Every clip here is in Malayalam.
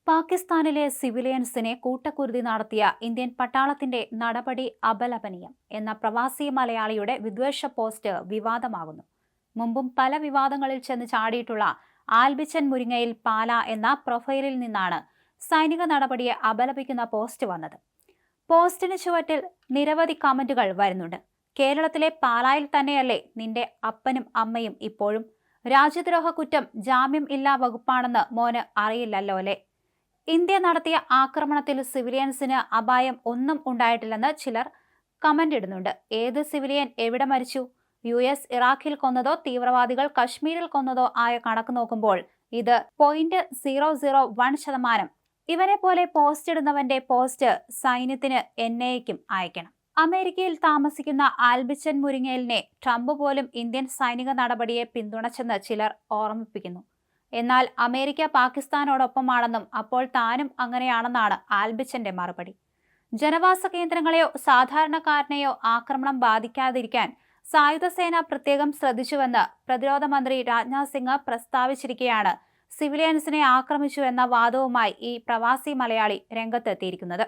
പാകിസ്ഥാനിലെ സിവിലിയൻസിനെ കൂട്ടക്കുരുതി നടത്തിയ ഇന്ത്യൻ പട്ടാളത്തിന്റെ നടപടി അപലപനീയം എന്ന പ്രവാസി മലയാളിയുടെ വിദ്വേഷ പോസ്റ്റ് വിവാദമാകുന്നു. മുമ്പും പല വിവാദങ്ങളിൽ ചെന്ന് ചാടിയിട്ടുള്ള ആൽബിച്ചൻ മുരിങ്ങയിൽ പാല എന്ന പ്രൊഫൈലിൽ നിന്നാണ് സൈനിക നടപടിയെ അപലപിക്കുന്ന പോസ്റ്റ് വന്നത്. പോസ്റ്റിന് ചുവറ്റിൽ നിരവധി കമന്റുകൾ വരുന്നുണ്ട്. കേരളത്തിലെ പാലായിൽ തന്നെയല്ലേ നിന്റെ അപ്പനും അമ്മയും ഇപ്പോഴും? രാജ്യദ്രോഹ കുറ്റം ജാമ്യം ഇല്ലാ വകുപ്പാണെന്ന് മോന് അറിയില്ലല്ലോ അല്ലേ? ഇന്ത്യ നടത്തിയ ആക്രമണത്തിൽ സിവിലിയൻസിന് അപായം ഒന്നും ഉണ്ടായിട്ടില്ലെന്ന് ചിലർ കമന്റ് ഇടുന്നുണ്ട്. ഏത് സിവിലിയൻ എവിടെ മരിച്ചു? US ഇറാഖിൽ കൊന്നതോ തീവ്രവാദികൾ കശ്മീരിൽ കൊന്നതോ ആയ കണക്ക് നോക്കുമ്പോൾ ഇത് 0.001%. ഇവനെ പോലെ പോസ്റ്റ് ഇടുന്നവന്റെ പോസ്റ്റ് സൈന്യത്തിന് NIAയ്ക്കും അയക്കണം. അമേരിക്കയിൽ താമസിക്കുന്ന ആൽബിച്ചൻ മുരിങ്ങേലിനെ ട്രംപ് പോലും ഇന്ത്യൻ സൈനിക നടപടിയെ പിന്തുണച്ചെന്ന് ചിലർ ഓർമ്മിപ്പിക്കുന്നു. എന്നാൽ അമേരിക്ക പാകിസ്ഥാനോടൊപ്പമാണെന്നും അപ്പോൾ താനും അങ്ങനെയാണെന്നാണ് ആൽബിച്ചന്റെ മറുപടി. ജനവാസ കേന്ദ്രങ്ങളെയോ സാധാരണക്കാരനെയോ ആക്രമണം ബാധിക്കാതിരിക്കാൻ സായുധ സേന പ്രത്യേകം ശ്രദ്ധിച്ചുവെന്ന് പ്രതിരോധ മന്ത്രി രാജ്നാഥ് സിംഗ് പ്രസ്താവിച്ചിരിക്കെയാണ് സിവിലിയൻസിനെ ആക്രമിച്ചു എന്ന വാദവുമായി ഈ പ്രവാസി മലയാളി രംഗത്തെത്തിയിരിക്കുന്നത്.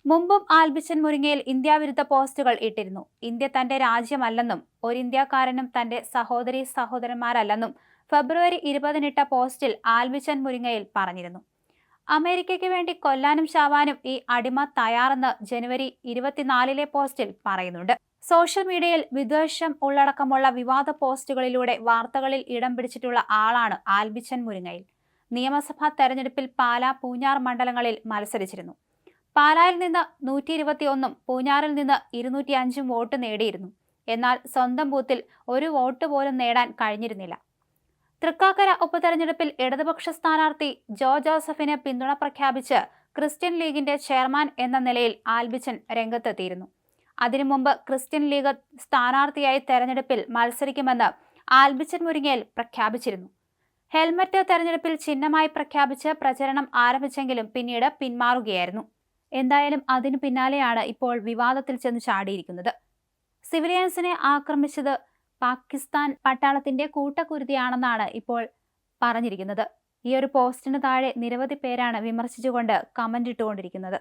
മുമ്പും ആൽബിച്ചൻ മുരിങ്ങയിൽ ഇന്ത്യ വിരുദ്ധ പോസ്റ്റുകൾ ഇട്ടിരുന്നു. ഇന്ത്യ തന്റെ രാജ്യമല്ലെന്നും ഒരു ഇന്ത്യക്കാരനും തന്റെ സഹോദരീ സഹോദരന്മാരല്ലെന്നും ഫെബ്രുവരി 20 ഇട്ട പോസ്റ്റിൽ ആൽബിച്ചൻ മുരിങ്ങയിൽ പറഞ്ഞിരുന്നു. അമേരിക്കയ്ക്ക് വേണ്ടി കൊല്ലാനും ചാവാനും ഈ അടിമ തയ്യാറെന്ന് ജനുവരി 24 പോസ്റ്റിൽ പറയുന്നുണ്ട്. സോഷ്യൽ മീഡിയയിൽ വിദ്വേഷം ഉള്ളടക്കമുള്ള വിവാദ പോസ്റ്റുകളിലൂടെ വാർത്തകളിൽ ഇടം പിടിച്ചിട്ടുള്ള ആളാണ് ആൽബിച്ചൻ മുരിങ്ങയിൽ. നിയമസഭാ തെരഞ്ഞെടുപ്പിൽ പാലാ പൂഞ്ഞാർ മണ്ഡലങ്ങളിൽ മത്സരിച്ചിരുന്നു. പാലായിൽ നിന്ന് 121ഉം പൂഞ്ഞാറിൽ നിന്ന് 205ഉം വോട്ട് നേടിയിരുന്നു. എന്നാൽ സ്വന്തം ബൂത്തിൽ ഒരു വോട്ട് പോലും നേടാൻ കഴിഞ്ഞിരുന്നില്ല. തൃക്കാക്കര ഉപതെരഞ്ഞെടുപ്പിൽ ഇടതുപക്ഷ സ്ഥാനാർത്ഥി ജോ ജോസഫിന് പിന്തുണ പ്രഖ്യാപിച്ച് ക്രിസ്ത്യൻ ലീഗിന്റെ ചെയർമാൻ എന്ന നിലയിൽ ആൽബിച്ചൻ രംഗത്തെത്തിയിരുന്നു. അതിനു മുമ്പ് ക്രിസ്ത്യൻ ലീഗ് സ്ഥാനാർത്ഥിയായി തെരഞ്ഞെടുപ്പിൽ മത്സരിക്കുമെന്ന് ആൽബിച്ചൻ മുരിങ്ങയിൽ പ്രഖ്യാപിച്ചിരുന്നു. ഹെൽമറ്റ് തെരഞ്ഞെടുപ്പിൽ ചിഹ്നമായി പ്രഖ്യാപിച്ച് പ്രചരണം ആരംഭിച്ചെങ്കിലും പിന്നീട് പിന്മാറുകയായിരുന്നു. എന്തായാലും അതിനു പിന്നാലെയാണ് ഇപ്പോൾ വിവാദത്തിൽ ചെന്ന് ചാടിയിരിക്കുന്നത്. സിവിലിയൻസിനെ ആക്രമിച്ചത് പാകിസ്ഥാൻ പട്ടാളത്തിന്റെ കൂട്ടക്കുരുതിയാണെന്നാണ് ഇപ്പോൾ പറഞ്ഞിരിക്കുന്നത്. ഈ ഒരു പോസ്റ്റിന് താഴെ നിരവധി പേരാണ് വിമർശിച്ചുകൊണ്ട് കമന്റ് ഇട്ടുകൊണ്ടിരിക്കുന്നത്.